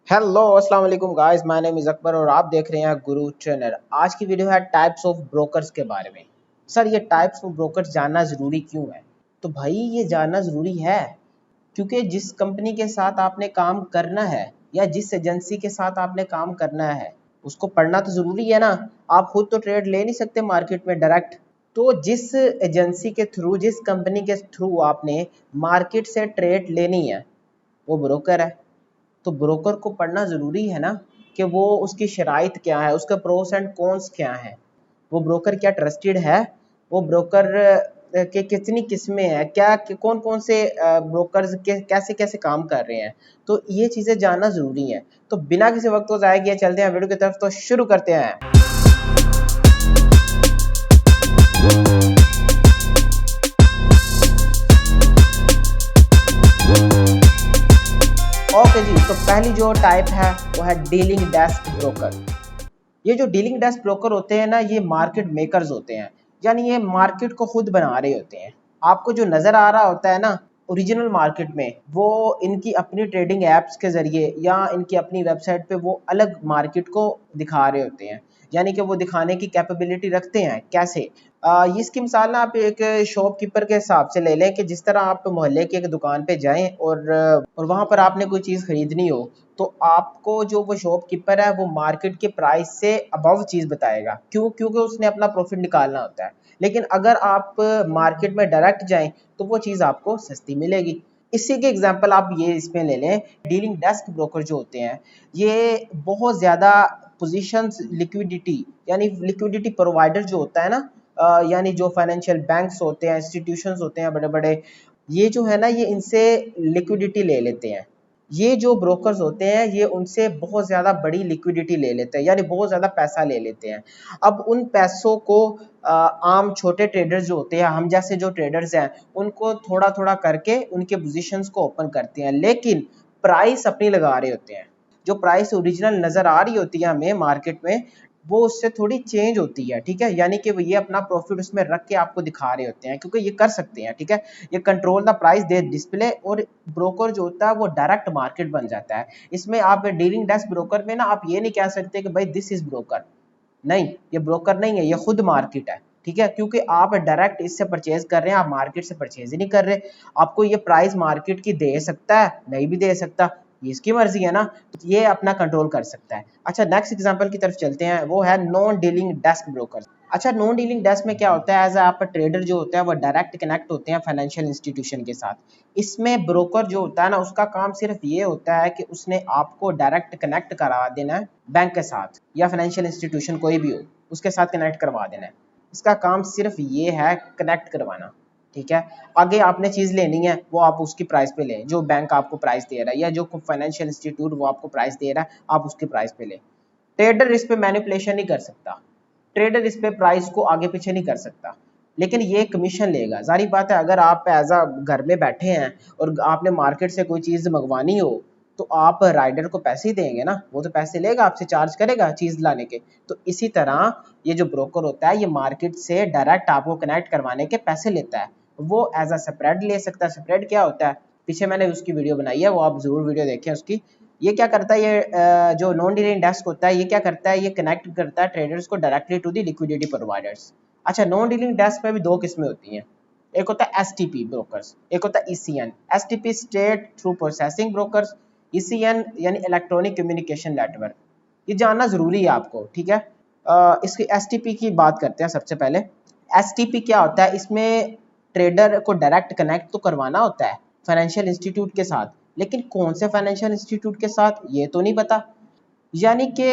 Hello अस्सलाम वालेकुम guys, my name is Akbar और आप देख रहे हैं गुरु ट्रेनर। आज की वीडियो है टाइप्स ऑफ ब्रोकर्स के बारे में। सर, ये टाइप्स ऑफ ब्रोकर्स जानना ज़रूरी क्यों है? तो भाई ये जानना ज़रूरी है क्योंकि जिस कंपनी के साथ आपने काम करना है या जिस एजेंसी के साथ आपने काम करना है उसको पढ़ना तो ज़रूरी है ना। आप खुद तो ट्रेड ले नहीं सकते मार्केट में डायरेक्ट। तो जिस एजेंसी के थ्रू, जिस कंपनी के थ्रू आपने मार्केट से ट्रेड लेनी है वो ब्रोकर है। तो ब्रोकर को पढ़ना ज़रूरी है ना कि वो उसकी शराइत क्या है, उसका प्रोस एंड कॉन्स क्या है, वो ब्रोकर क्या ट्रस्टेड है, वो ब्रोकर के कितनी किस्में हैं, क्या कौन कौन से ब्रोकर्स के कैसे कैसे काम कर रहे हैं। तो ये चीज़ें जानना ज़रूरी है। तो बिना किसी वक्त को ज़ाया किए चलते हैं वीडियो की तरफ। तो शुरू करते हैं। ओके जी, तो पहली जो टाइप है वो है डीलिंग डेस्क ब्रोकर। ये जो डीलिंग डेस्क ब्रोकर होते हैं ना, ये मार्केट मेकर्स होते हैं, यानी ये मार्केट को खुद बना रहे होते हैं। आपको जो नज़र आ रहा होता है ना ओरिजिनल मार्केट में, वो इनकी अपनी ट्रेडिंग एप्स के ज़रिए या इनकी अपनी वेबसाइट पे वो अलग मार्केट को दिखा रहे होते हैं, यानी कि वो दिखाने की कैपेबिलिटी रखते हैं। कैसे? इसकी मिसाल ना आप एक शॉपकीपर के हिसाब से ले लें कि जिस तरह आप मोहल्ले की एक दुकान पे जाएं और वहाँ पर आपने कोई चीज़ खरीदनी हो, तो आपको जो वो शॉपकीपर है वो मार्केट के प्राइस से अबव चीज़ बताएगा। क्यों? क्योंकि उसने अपना प्रॉफिट निकालना होता है। लेकिन अगर आप मार्केट में डायरेक्ट जाएं तो वो चीज़ आपको सस्ती मिलेगी। इसी के एग्जांपल आप ये इसमें ले लें। डीलिंग डेस्क ब्रोकर जो होते हैं ये बहुत ज़्यादा पोजीशंस लिक्विडिटी, यानी लिक्विडिटी प्रोवाइडर जो होता है ना, यानी जो फाइनेंशियल बैंक्स होते हैं, इंस्टीट्यूशंस होते हैं बड़े बड़े, ये जो है ना ये इनसे लिक्विडिटी ले लेते हैं। ये जो ब्रोकर्स होते हैं ये उनसे बहुत ज़्यादा बड़ी लिक्विडिटी ले लेते हैं, यानी बहुत ज़्यादा पैसा ले लेते हैं। अब उन पैसों को आम छोटे ट्रेडर्स जो होते हैं, हम जैसे जो ट्रेडर्स हैं, उनको थोड़ा थोड़ा करके उनके पोजीशंस को ओपन करते हैं, लेकिन प्राइस अपनी लगा रहे होते हैं। जो प्राइस ओरिजिनल नज़र आ रही होती है हमें मार्केट में, वो उससे थोड़ी चेंज होती है। ठीक है, यानी कि वो ये अपना प्रॉफिट उसमें रख के आपको दिखा रहे होते हैं, क्योंकि ये कर सकते हैं। ठीक है, ये control the price they display. और ब्रोकर जो होता है वो डायरेक्ट मार्केट बन जाता है। इसमें आप डीलिंग डेस्क ब्रोकर में ना आप ये नहीं कह सकते कि भाई दिस इज ब्रोकर। नहीं, ये ब्रोकर नहीं है, ये खुद मार्केट है। ठीक है, क्योंकि आप डायरेक्ट इससे परचेज कर रहे हैं, आप मार्केट से परचेज ही नहीं कर रहे। आपको ये प्राइस मार्केट की दे सकता है, नहीं भी दे सकता, ये इसकी मर्जी है ना। तो ये अपना कंट्रोल कर सकता है। अच्छा, नेक्स्ट एग्जांपल की तरफ चलते हैं, वो है नॉन डीलिंग डेस्क ब्रोकर। अच्छा, नॉन डीलिंग डेस्क में क्या होता है? एज आप ट्रेडर जो होता है वो डायरेक्ट कनेक्ट होते हैं फाइनेंशियल इंस्टीट्यूशन के साथ। इसमें ब्रोकर जो होता है ना, उसका काम सिर्फ ये होता है कि उसने आपको डायरेक्ट कनेक्ट करा देना है बैंक के साथ, या फाइनेंशियल इंस्टीट्यूशन कोई भी हो उसके साथ कनेक्ट करवा देना है। इसका काम सिर्फ ये है, कनेक्ट करवाना। ठीक है, आगे आपने चीज़ लेनी है वो आप उसकी प्राइस पे लें, जो बैंक आपको प्राइस दे रहा है या जो फाइनेंशियल इंस्टीट्यूट वो आपको प्राइस दे रहा है आप उसकी प्राइस पे लें। ट्रेडर इस पे मैनिपुलेशन नहीं कर सकता, ट्रेडर इस पे प्राइस को आगे पीछे नहीं कर सकता, लेकिन ये कमीशन लेगा। जारी बात है, अगर आप एज अ घर में बैठे हैं और आपने मार्केट से कोई चीज़ मंगवानी हो तो आप राइडर को पैसे ही देंगे ना, वो तो पैसे लेगा, आपसे चार्ज करेगा चीज़ लाने के। तो इसी तरह ये जो ब्रोकर होता है ये मार्केट से डायरेक्ट आपको कनेक्ट करवाने के पैसे लेता है। वो एज अ स्प्रेड ले सकता है। स्प्रेड क्या होता है? पीछे मैंने उसकी वीडियो बनाई है, वो आप ज़रूर वीडियो देखें उसकी। ये क्या करता है, ये जो नॉन डीलिंग डेस्क होता है ये क्या करता है, ये कनेक्ट करता है ट्रेडर्स को directly to the liquidity providers. अच्छा, नॉन डीलिंग डेस्क में भी दो किस्में होती हैं। एक होता है एसटीपी ब्रोकर्स, एक होता है ECN. STP state through processing brokers, ECN यानी इलेक्ट्रॉनिक कम्युनिकेशन नेटवर्क। ये जानना जरूरी है आपको। ठीक है, इसकी एसटीपी की बात करते हैं सबसे पहले। एसटीपी क्या होता है? इसमें ट्रेडर को डायरेक्ट कनेक्ट तो करवाना होता है फाइनेंशियल इंस्टीट्यूट के साथ, लेकिन कौन से फाइनेंशियल इंस्टीट्यूट के साथ ये तो नहीं पता। यानी कि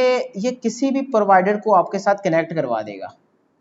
ये किसी भी प्रोवाइडर को आपके साथ कनेक्ट करवा देगा।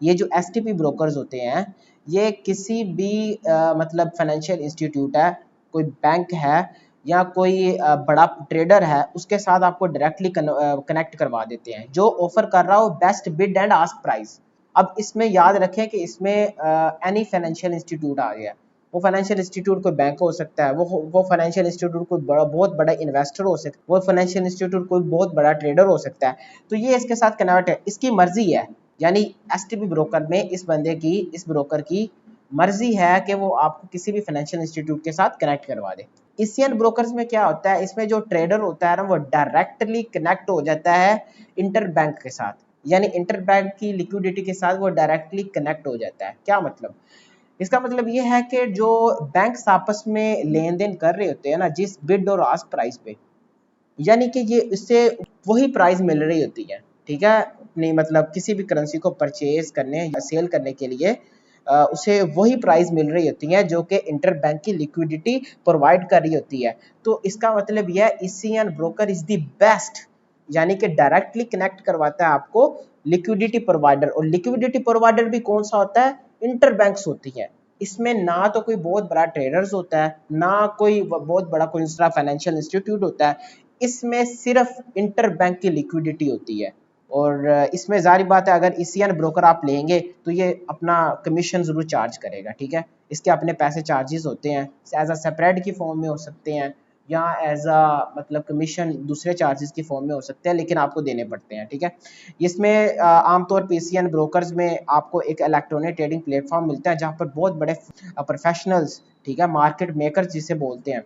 ये जो एसटीपी ब्रोकर्स होते हैं ये किसी भी मतलब फाइनेंशियल इंस्टीट्यूट है, कोई बैंक है या कोई बड़ा ट्रेडर है, उसके साथ आपको डायरेक्टली कनेक्ट करवा देते हैं, जो ऑफर कर रहा हो best bid and ask price. अब इसमें याद रखें कि इसमें एनी फाइनेंशियल इंस्टीट्यूट आ गया। वो फाइनेंशियल इंस्टीट्यूट कोई बैंक हो सकता है, वो फाइनेंशियल इंस्टीट्यूट कोई बहुत बड़ा इन्वेस्टर हो सकता है, वो फाइनेंशियल इंस्टीट्यूट कोई बहुत बड़ा ट्रेडर हो सकता है। तो ये इसके साथ कन्वर्ट है, इसकी मर्जी है। यानी एसटीपी ब्रोकर में इस बंदे की, इस ब्रोकर की मर्जी है कि वो आपको किसी भी फाइनेंशियल इंस्टीट्यूट के साथ कनेक्ट करवा दे। ईसीएन ब्रोकर्स में क्या होता है, इसमें जो ट्रेडर होता है ना वो डायरेक्टली कनेक्ट हो जाता है इंटर बैंक के साथ, यानी इंटर बैंक की लिक्विडिटी के साथ वो डायरेक्टली कनेक्ट हो जाता है। क्या मतलब, इसका मतलब ये है कि जो बैंक्स आपस में लेन देन कर रहे होते हैं ना जिस बिड और आस्क प्राइस पे, यानी कि ये इससे वही प्राइस मिल रही होती है, ठीक है, अपनी मतलब किसी भी करेंसी को परचेज करने या सेल करने के लिए उसे वही प्राइस मिल रही होती है जो कि इंटर बैंक की लिक्विडिटी प्रोवाइड कर रही होती है। तो इसका मतलब यह है ECN broker is the best, यानी कि डायरेक्टली कनेक्ट करवाता है आपको लिक्विडिटी प्रोवाइडर। और लिक्विडिटी प्रोवाइडर भी कौन सा होता है, इंटर बैंक्स होती है। इसमें ना तो कोई बहुत बड़ा ट्रेडर्स होता है, ना कोई बहुत बड़ा कोई दूसरा फाइनेंशियल इंस्टीट्यूट होता है, इसमें सिर्फ इंटर बैंक की लिक्विडिटी होती है। और इसमें जारी बात है अगर ईसीएन ब्रोकर आप लेंगे तो ये अपना कमीशन जरूर चार्ज करेगा, ठीक है, इसके अपने पैसे चार्जेस होते हैं, एज अ सेपरेट की फॉर्म में हो सकते हैं या एज अ मतलब कमीशन दूसरे चार्जेस की फॉर्म में हो सकते हैं, लेकिन आपको देने पड़ते हैं, ठीक है। इसमें आमतौर पर ईसीएन ब्रोकर्स में आपको एक इलेक्ट्रॉनिक ट्रेडिंग प्लेटफॉर्म मिलता है जहाँ पर बहुत बड़े प्रोफेशनल्स, ठीक है, मार्केट मेकर्स जिसे बोलते हैं,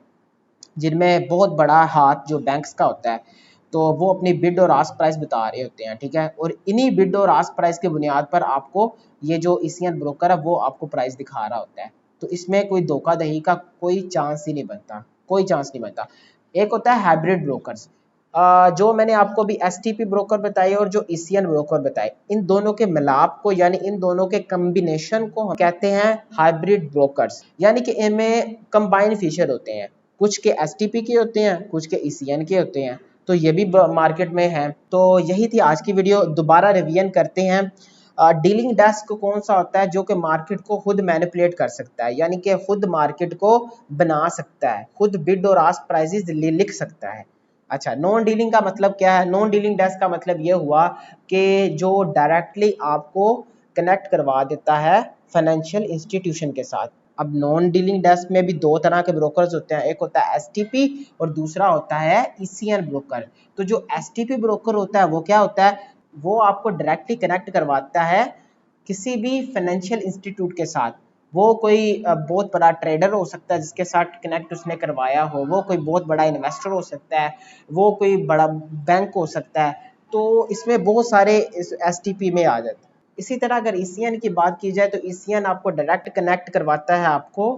जिनमें बहुत बड़ा हाथ जो बैंक्स का होता है, तो वो अपनी बिड और आस्क प्राइस बता रहे होते हैं, ठीक है, और इन्हीं बिड और आस्क प्राइस के बुनियाद पर आपको ये जो ईसीएन ब्रोकर है वो आपको प्राइस दिखा रहा होता है। तो इसमें कोई धोखाधड़ी का कोई चांस ही नहीं बनता, कोई चांस नहीं बनता। एक होता है हाइब्रिड ब्रोकर्स, जो मैंने आपको भी एसटीपी ब्रोकर बताए और जो ईसीएन ब्रोकर बताए, इन दोनों के मिलाप को यानी इन दोनों के कम्बिनेशन को हम कहते हैं हाइब्रिड ब्रोकर्स, यानी कि इनमें कंबाइन फीचर होते हैं, कुछ के एसटीपी के होते हैं, कुछ के ईसीएन के होते हैं, तो ये भी मार्केट में है। तो यही थी आज की वीडियो। दोबारा रिवीजन करते हैं, डीलिंग डेस्क कौन सा होता है जो कि मार्केट को खुद मैनिपुलेट कर सकता है, यानी कि खुद मार्केट को बना सकता है, खुद बिड और आस्क प्राइसेस लिख सकता है। अच्छा, नॉन डीलिंग का मतलब क्या है, नॉन डीलिंग डेस्क का मतलब ये हुआ कि जो डायरेक्टली आपको कनेक्ट करवा देता है फाइनेंशियल इंस्टीट्यूशन के साथ। अब नॉन डीलिंग डेस्क में भी दो तरह के ब्रोकर्स होते हैं, एक होता है एसटीपी और दूसरा होता है ईसीएन ब्रोकर। तो जो एसटीपी ब्रोकर होता है वो क्या होता है, वो आपको डायरेक्टली कनेक्ट करवाता है किसी भी फाइनेंशियल इंस्टीट्यूट के साथ। वो कोई बहुत बड़ा ट्रेडर हो सकता है जिसके साथ कनेक्ट उसने करवाया हो, वो कोई बहुत बड़ा इन्वेस्टर हो सकता है, वो कोई बड़ा बैंक हो सकता है, तो इसमें बहुत सारे इस एसटीपी में आ जाते हैं। इसी तरह अगर ईसीएन की बात की जाए तो ईसीएन आपको डायरेक्ट कनेक्ट करवाता है आपको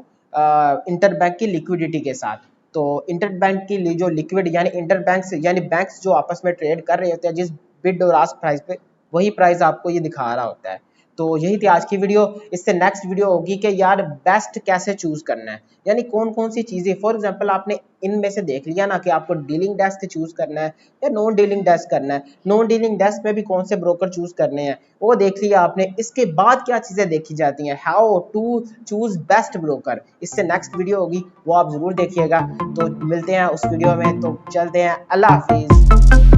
इंटर बैंक की लिक्विडिटी के साथ। तो इंटर बैंक की जो लिक्विड यानी इंटर बैंक्स यानी बैंक्स जो आपस में ट्रेड कर रहे होते हैं जिस बिड और आस्क प्राइस पे, वही प्राइस आपको ये दिखा रहा होता है। तो यही थी आज की वीडियो। इससे नेक्स्ट वीडियो होगी कि यार बेस्ट कैसे चूज करना है, यानी कौन कौन सी चीजें, फॉर एग्जांपल आपने इनमें से देख लिया ना कि आपको डीलिंग डेस्क चूज करना है या नॉन डीलिंग डेस्क करना है, नॉन डीलिंग डेस्क में भी कौन से ब्रोकर चूज करने हैं वो देख लिया आपने। इसके बाद क्या चीजें देखी जाती हैं, how to choose best broker, इससे नेक्स्ट वीडियो होगी, वो आप जरूर देखिएगा। तो मिलते हैं उस वीडियो में, तो चलते हैं, अल्लाह हाफिज।